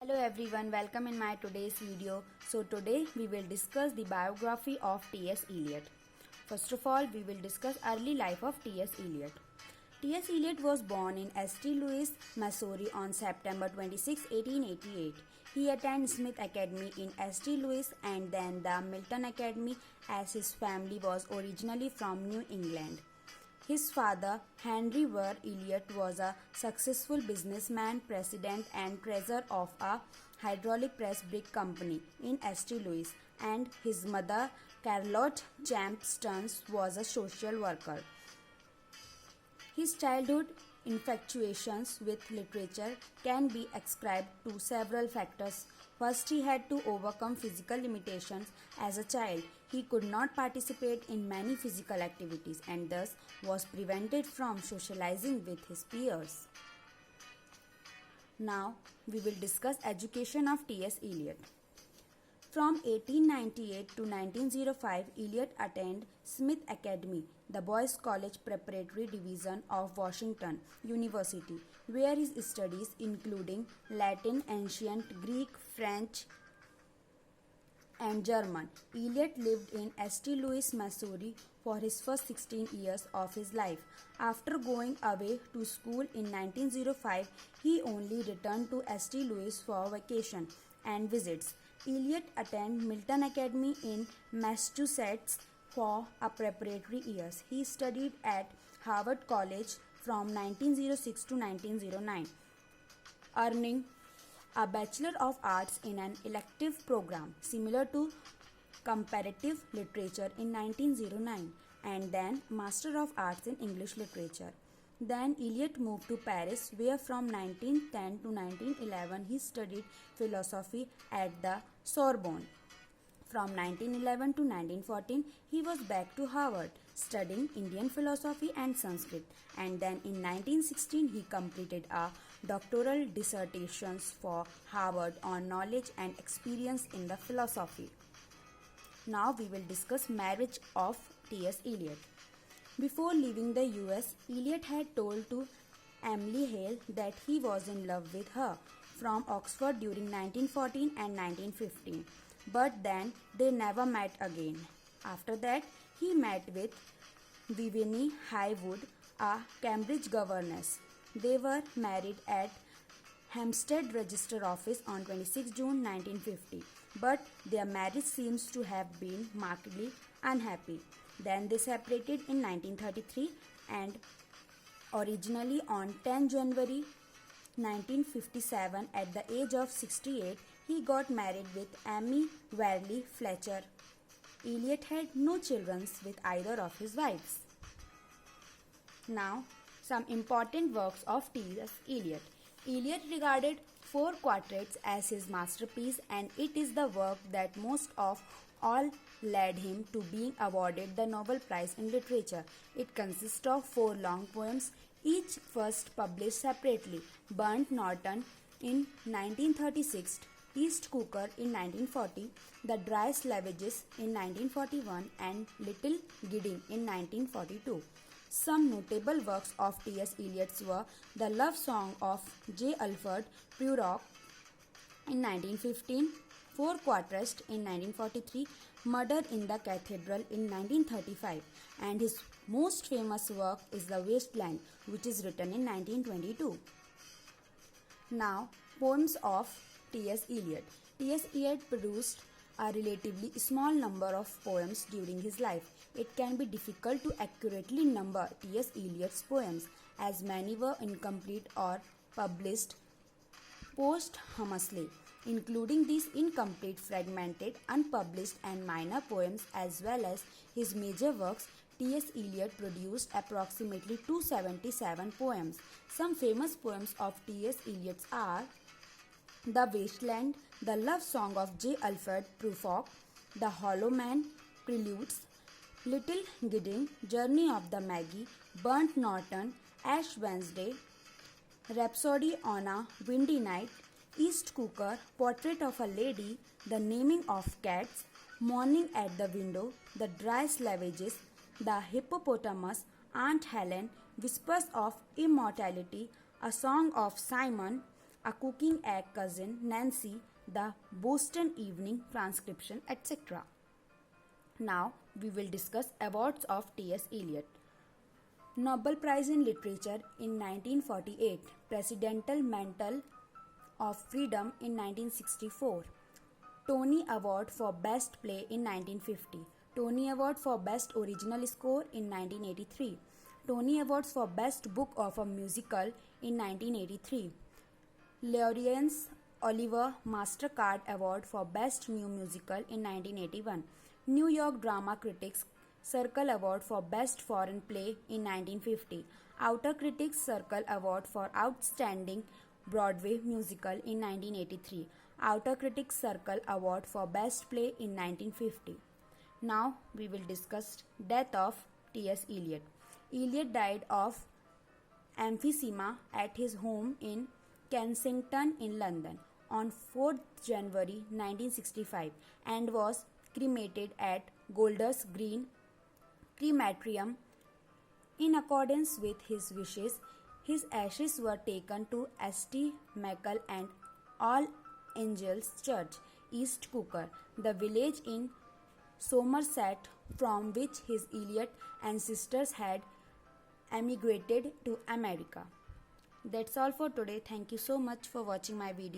Hello everyone, welcome in my today's video. So today we will discuss the biography of T.S. Eliot. First of all, we will discuss early life of T.S. Eliot. T.S. Eliot was born in St. Louis, Missouri on September 26, 1888. He attended Smith Academy in St. Louis and then the Milton Academy as his family was originally from New England. His father, Henry Ware Eliot, was a successful businessman, president, and treasurer of a hydraulic press brick company in St. Louis, and his mother, Charlotte Champ Stearns, was a social worker. His childhood infatuations with literature can be ascribed to several factors. First, he had to overcome physical limitations as a child. He could not participate in many physical activities and thus was prevented from socializing with his peers. Now, we will discuss education of T.S. Eliot. From 1898 to 1905, Eliot attended Smith Academy, the Boys' College Preparatory Division of Washington University, where his studies including Latin, Ancient Greek, French, and German. Eliot lived in St. Louis, Missouri for his first 16 years of his life. After going away to school in 1905, he only returned to St. Louis for vacation and visits. Eliot attended Milton Academy in Massachusetts for a preparatory years. He studied at Harvard College from 1906 to 1909, earning a Bachelor of Arts in an elective program similar to comparative literature in 1909 and then Master of Arts in English Literature. Then Eliot moved to Paris where from 1910 to 1911 he studied philosophy at the Sorbonne. From 1911 to 1914 he was back to Harvard studying Indian philosophy and Sanskrit, and then in 1916 he completed a doctoral dissertation for Harvard on knowledge and experience in the philosophy. Now we will discuss marriage of T.S. Eliot. Before leaving the US, Eliot had told to Emily Hale that he was in love with her from Oxford during 1914 and 1915, but then they never met again. After that, he met with Vivienne Haywood, a Cambridge governess. They were married at Hampstead Register Office on 26 June 1950, but their marriage seems to have been markedly unhappy. Then they separated in 1933 and originally on 10 January 1957 at the age of 68 he got married with Amy Warley Fletcher. Eliot had no children with either of his wives. Now, some important works of T.S. Eliot. Eliot regarded Four Quartets as his masterpiece, and it is the work that most of all led him to being awarded the Nobel Prize in Literature. It consists of 4 long poems, each first published separately: Burnt Norton in 1936, East Cooker in 1940, The Dry Savages in 1941, and Little Gidding in 1942. Some notable works of T.S. Eliot's were The Love Song of J. Alfred Prufrock in 1915, Four Quartets in 1943, Murder in the Cathedral in 1935, and his most famous work is The Waste Land, which is written in 1922. Now, poems of T.S. Eliot. T.S. Eliot produced a relatively small number of poems during his life. It can be difficult to accurately number T.S. Eliot's poems, as many were incomplete or published posthumously. Including these incomplete, fragmented, unpublished and minor poems as well as his major works, T.S. Eliot produced approximately 277 poems. Some famous poems of T.S. Eliot are The Waste Land, The Love Song of J. Alfred Prufrock, The Hollow Man, Preludes, Little Gidding, Journey of the Maggie, Burnt Norton, Ash Wednesday, Rhapsody on a Windy Night, East Cooker, Portrait of a Lady, The Naming of Cats, Morning at the Window, The Dry Savages, The Hippopotamus, Aunt Helen, Whispers of Immortality, A Song of Simon, A Cooking Egg Cousin, Nancy, The Boston Evening Transcription, etc. Now we will discuss awards of T.S. Eliot. Nobel Prize in Literature in 1948, Presidential Medal of Freedom in 1964, Tony Award for Best Play in 1950, Tony Award for Best Original Score in 1983, Tony Awards for Best Book of a Musical in 1983, Laurence Olivier Mastercard Award for Best New Musical in 1981, New York Drama Critics Circle Award for Best Foreign Play in 1950, Outer Critics Circle Award for Outstanding Broadway Musical in 1983, Outer Critics Circle Award for Best Play in 1950. Now we will discuss death of T.S. Eliot. Eliot died of emphysema at his home in Kensington in London on 4th January 1965 and was cremated at Golders Green Crematorium. In accordance with his wishes, his ashes were taken to St. Michael and All Angels Church, East Cooker, the village in Somerset from which his Eliot ancestors had emigrated to America. That's all for today. Thank you so much for watching my video.